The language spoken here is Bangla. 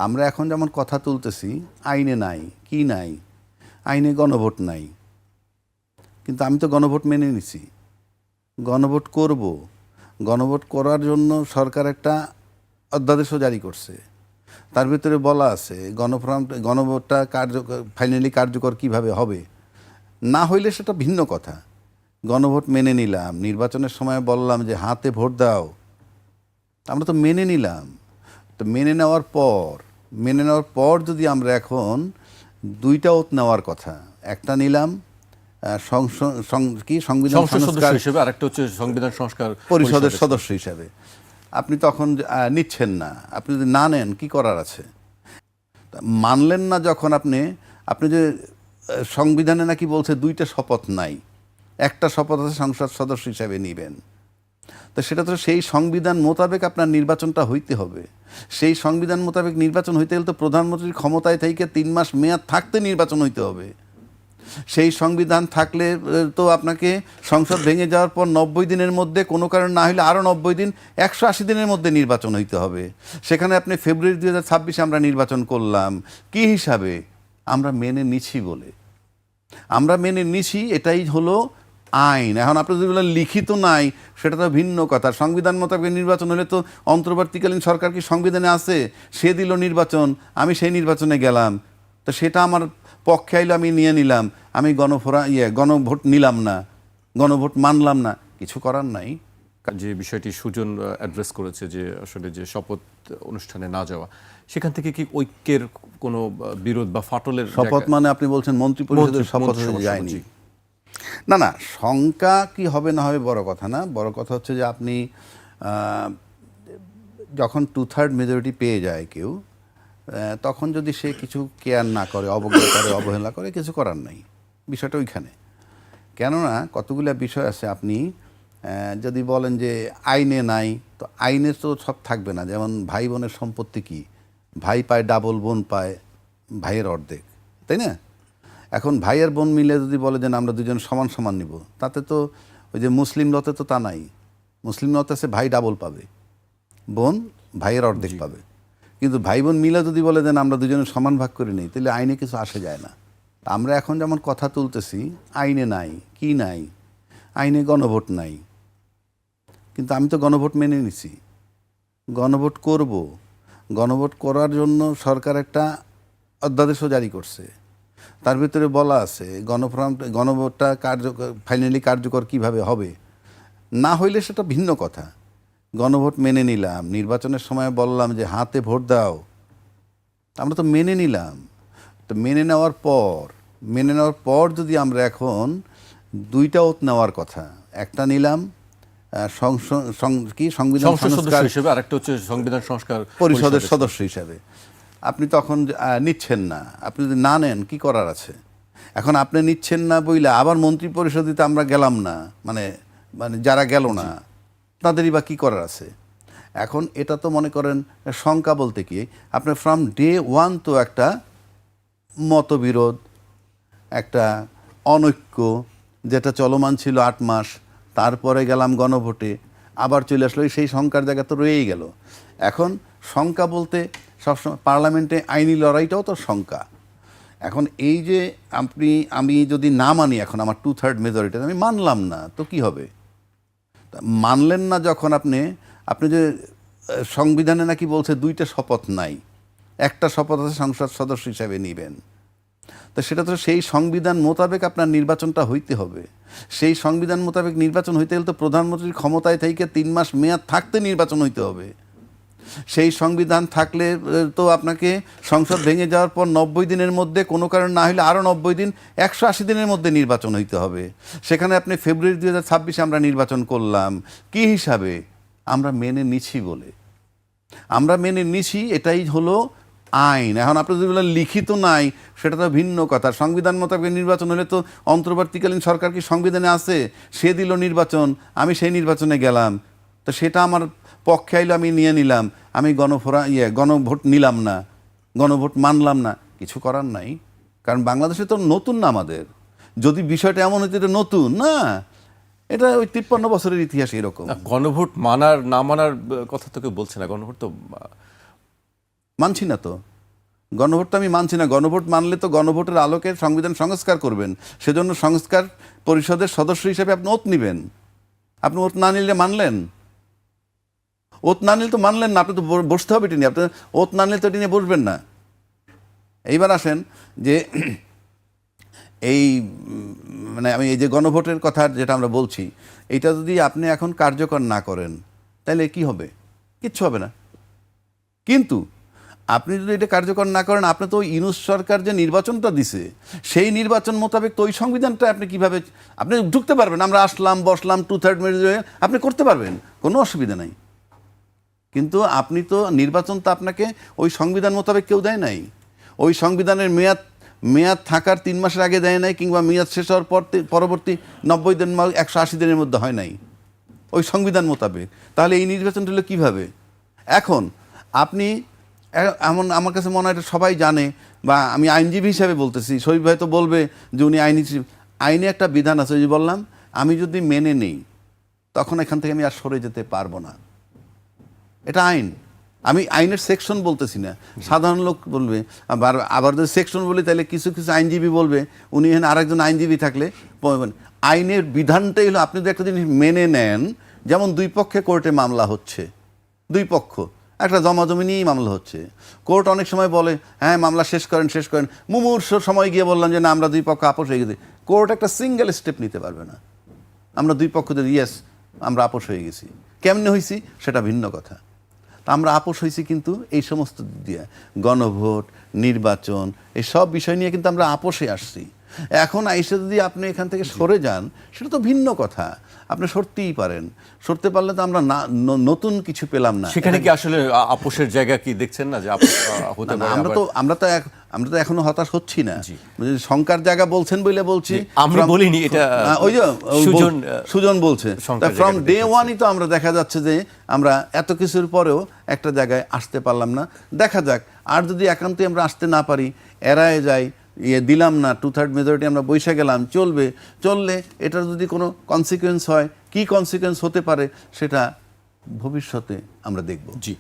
আমরা এখন যেমন কথা তুলতেছি, আইনে নাই, কি নাই, আইনে গণভোট নাই, কিন্তু আমি তো গণভোট মেনে নিছি, গণভোট করব। গণভোট করার জন্য সরকার একটা অধ্যাদেশও জারি করছে। তার ভিতরে বলা আছে গণভোটটা ফাইনালি কার্যকর কিভাবে হবে। না হইলে সেটা ভিন্ন কথা। গণভোট মেনে নিলাম, নির্বাচনের সময় বললাম যে হাতে ভোট দাও, আমরা তো মেনে নিলাম। তো মেনে নেওয়ার পর যদি আমরা এখন দুইটা ওত নেওয়ার কথা, একটা নিলাম সংবিধান সংস্কার হিসেবে, আরেকটা হচ্ছে সংবিধান সংস্কার পরিষদের সদস্য হিসাবে, আপনি তখন নিচ্ছেন না। আপনি যদি না নেন কি করার আছে? মানলেন না যখন আপনি যে সংবিধানে নাকি বলছে দুইটা শপথ নাই, একটা শপথ আছে সংসদ সদস্য হিসাবে নিবেন। তো সেটা তো সেই সংবিধান মোতাবেক আপনার নির্বাচনটা হইতে হবে। সেই সংবিধান মোতাবেক নির্বাচন হইতে গেলে তো প্রধানমন্ত্রীর ক্ষমতায় থেকে 3 মাস মেয়াদ থাকতে নির্বাচন হইতে হবে। সেই সংবিধান থাকলে তো আপনাকে সংসদ ভেঙে যাওয়ার পর 90 দিনের মধ্যে, কোনো কারণ না হলে আরও 90 দিন, 180 দিনের মধ্যে নির্বাচন হইতে হবে। সেখানে আপনি ফেব্রুয়ারি 2026 আমরা নির্বাচন করলাম কি হিসাবে? আমরা মেনে নিছি বলে। আমরা মেনে নিছি, এটাই হলো আইন। এখন আপনি যদি বলেন লিখিত নাই, সেটা তো ভিন্ন কথা। সংবিধান মোতাবেক নির্বাচন হলে তো অন্তর্বর্তীকালীন সরকার কি সংবিধানে আছে? সে দিল নির্বাচন, আমি সেই নির্বাচনে গেলাম, তো সেটা আমার পক্ষে আইলো, আমি নিয়ে নিলাম। আমি গণভোট নিলাম না, গণভোট মানলাম না, কিছু করার নাই। যে বিষয়টি সুজন অ্যাড্রেস করেছে, যে আসলে যে শপথ অনুষ্ঠানে না যাওয়া, সেখান থেকে কি ঐক্যের কোনো বিরোধ বা ফাটলের শপথ মানে আপনি বলছেন মন্ত্রিপরিষদের শপথ যায়নি? না না, শঙ্কা কি হবে না হবে বড় কথা না। বড় কথা হচ্ছে যে আপনি যখন 2/3 মেজরিটি পেয়ে যায় কেউ, তখন যদি সে কিছু কেয়ার না করে, অবজ্ঞা করে, অবহেলা করে, কিছু করার নাই। বিষয়টা ওইখানে। কেননা কতগুলো বিষয় আছে, আপনি যদি বলেন যে আইনে নাই, তো আইনে তো সব থাকবে না। যেমন ভাই বোনের সম্পত্তি কি, ভাই পায় ডাবল, বোন পায় ভাইয়ের অর্ধেক, তাই না? এখন ভাই আর বোন মিলে যদি বলে যে আমরা দুজন সমান সমান নিব, তাতে তো ওই যে মুসলিম লতে তো তা নাই। মুসলিম লতে আছে ভাই ডাবল পাবে, বোন ভাইয়ের অর্ধেক পাবে। কিন্তু ভাই বোন মিলে যদি বলে দেন আমরা দুজনে সমান ভাগ করে নিই, তাহলে আইনে কিছু আসে যায় না। আমরা এখন যেমন কথা তুলতেছি, আইনে নাই, কি নাই, আইনে গণভোট নাই, কিন্তু আমি তো গণভোট মেনে নিছি, গণভোট করব। গণভোট করার জন্য সরকার একটা অধ্যাদেশও জারি করছে। তার ভিতরে বলা আছে গণভোটটা ফাইনালি কার্যকর কিভাবে হবে। না হইলে সেটা ভিন্ন কথা। গণভোট মেনে নিলাম, নির্বাচনের সময় বললাম যে হাতে ভোট দাও, আমরা তো মেনে নিলাম। তো মেনে নেওয়ার পর যদি আমরা এখন দুইটা ওত নেওয়ার কথা, একটা নিলাম সংবিধান সংস্কার হিসেবে, আরেকটা হচ্ছে সংবিধান সংস্কার পরিষদের সদস্য হিসাবে, আপনি তখন নিচ্ছেন না। আপনি যদি না নেন কি করার আছে? এখন আপনি নিচ্ছেন না বইলে আবার মন্ত্রী পরিষদিতে আমরা গেলাম না, মানে যারা গেল না তাদেরই বা কী করার আছে? এখন এটা তো মনে করেন শঙ্কা বলতে কি, আপনার ফ্রম ডে ওয়ান তো একটা মতবিরোধ, একটা অনৈক্য, যেটা চলমান ছিল 8 মাস, তারপরে গেলাম গণভোটে, আবার চলে আসলো, সেই শঙ্কার জায়গা তো রয়েই গেল। এখন শঙ্কা বলতে সবসময় পার্লামেন্টে আইনি লড়াইটাও তো শঙ্কা। এখন এই যে আমি যদি না মানি, এখন আমার 2/3 মেজরিটি আমি মানলাম না, তো কি হবে? মানলেন না যখন আপনি যে সংবিধানে নাকি বলছে দুইটা শপথ নাই, একটা শপথ আছে সংসদ সদস্য হিসাবে নিবেন। তো সেটা তো সেই সংবিধান মোতাবেক আপনার নির্বাচনটা হইতে হবে। সেই সংবিধান মোতাবেক নির্বাচন হইতে গেলে তো প্রধানমন্ত্রীর ক্ষমতায় থেকে 3 মাস মেয়াদ থাকতে নির্বাচন হইতে হবে। সেই সংবিধান থাকলে তো আপনাকে সংসদ ভেঙে যাওয়ার পর 90 দিনের মধ্যে, কোনো কারণ না হলে আরও 90 দিন, 180 দিনের মধ্যে নির্বাচন হইতে হবে। সেখানে আপনি ফেব্রুয়ারি 2026 আমরা নির্বাচন করলাম কি হিসাবে? আমরা মেনে নিছি বলে। আমরা মেনে নিছি, এটাই হলো আইন। এখন আপনি যদি বলেন লিখিত নাই, সেটা তো ভিন্ন কথা। সংবিধান মোতাবেক নির্বাচন হলে তো অন্তর্বর্তীকালীন সরকার কি সংবিধানে আছে? সে দিল নির্বাচন, আমি সেই নির্বাচনে গেলাম, তো সেটা আমার পক্ষে আইলো, আমি নিয়ে নিলাম। আমি গণভোট নিলাম না, গণভোট মানলাম না, কিছু করার নাই। কারণ বাংলাদেশে তো নতুন না আমাদের। যদি বিষয়টা এমন হতো এটা নতুন না, এটা ওই 53 বছরের ইতিহাস এরকম। গণভোট মানার না মানার কথা তো কেউ বলছে না। গণভোট তো মানছি না তো, গণভোট তো আমি মানছি না। গণভোট মানলে তো গণভোটের আলোকে সংবিধান সংস্কার করবেন, সেজন্য সংস্কার পরিষদের সদস্য হিসেবে আপনি ওত নেবেন। আপনি ওত না নিলে মানলেন? ওত না নিলে তো মানলেন না, আপনি তো বসতে হবে এটি নিয়ে। আপনি ওত না নিলে তো এটি নিয়ে বসবেন না। এইবার আসেন যে এই মানে আমি এই যে গণভোটের কথা যেটা আমরা বলছি, এইটা যদি আপনি এখন কার্যকর না করেন তাহলে কি হবে? কিচ্ছু হবে না। কিন্তু আপনি যদি এটা কার্যকর না করেন, আপনি তো ইউনূস সরকার যে নির্বাচনটা দিছে সেই নির্বাচন মোতাবেক তো ওই সংবিধানটা আপনি কিভাবে আপনি ঢুকতে পারবেন? আমরা আসলাম, বসলাম, 2/3 মেজরিটি আপনি করতে পারবেন, কোনো অসুবিধা নাই। কিন্তু আপনি তো নির্বাচন তো আপনাকে ওই সংবিধান মোতাবেক কেউ দেয় নাই। ওই সংবিধানের মেয়াদ থাকার 3 মাসের আগে দেয় নাই, কিংবা মেয়াদ শেষ হওয়ার পরবর্তী 90 দিন বা 180 দিনের মধ্যে হয় নাই ওই সংবিধান মোতাবেক। তাহলে এই নির্বাচনটা হলো কীভাবে? এখন আপনি এমন, আমার কাছে মনে হয় এটা সবাই জানে, বা আমি আইনজীবী হিসাবে বলতেছি, শরীফ ভাই তো বলবে যে উনি আইনে একটা বিধান আছে, যে বললাম আমি যদি মেনে নেই তখন এখান থেকে আমি আর সরে যেতে পারবো না। এটা আইন, আমি আইনের সেকশন বলতেছি না। সাধারণ লোক বলবে, আবার যদি সেকশন বলি তাহলে কিছু কিছু আইনজীবী বলবে, উনি এখানে আরেকজন আইনজীবী থাকলে আইনের বিধানটাই হলো আপনি যদি একটা জিনিস মেনে নেন, যেমন দুই পক্ষে কোর্টে মামলা হচ্ছে, দুই পক্ষ একটা জমাজমি নিয়েই মামলা হচ্ছে, কোর্ট অনেক সময় বলে হ্যাঁ মামলা শেষ করেন, মুমূর্ষ সময় গিয়ে বললাম যে না আমরা দুই পক্ষ আপোষ হয়ে গেছে, কোর্ট একটা সিঙ্গেল স্টেপ নিতে পারবে না। আমরা দুই পক্ষদের ইয়েস আমরা আপোষ হয়ে গেছি, কেমনে হয়েছি সেটা ভিন্ন কথা। তা আমরা আপোষ হয়েছি কিন্তু এই সমস্ত দিক দিয়ে, গণভোট, নির্বাচন, এই সব বিষয় নিয়ে কিন্তু আমরা আপোষে আসছি। এখন এসে যদি আপনি এখান থেকে সরে যান সেটা তো ভিন্ন কথা। আপনি সরতেই পারেন, সরতে পারলে তো আমরা নতুন কিছু পেলাম না। সেখানে কি আসলে আপোষের জায়গা কি দেখছেন না যে আপোষ হতে পারে? আমরা তো এখনো হতাশ হচ্ছি না। শঙ্কার জায়গা বলছেন বলে বলছি, আমরা বলিনি এটা, ওই যে সুজন বলছে ফ্রম ডে ওয়ানই তো আমরা দেখা যাচ্ছে যে আমরা এত কিছুর পরেও একটা জায়গায় আসতে পারলাম না। দেখা যাক, আর যদি একান্তই আমরা আসতে না পারি, এড়ায় যাই, দিলাম না, 2/3 মেজরিটি আমরা বসে গেলাম, চললে এটার যদি কোনো কনসিকুয়েন্স হয়, কি কনসিকুয়েন্স হতে পারে সেটা ভবিষ্যতে আমরা দেখব। জি।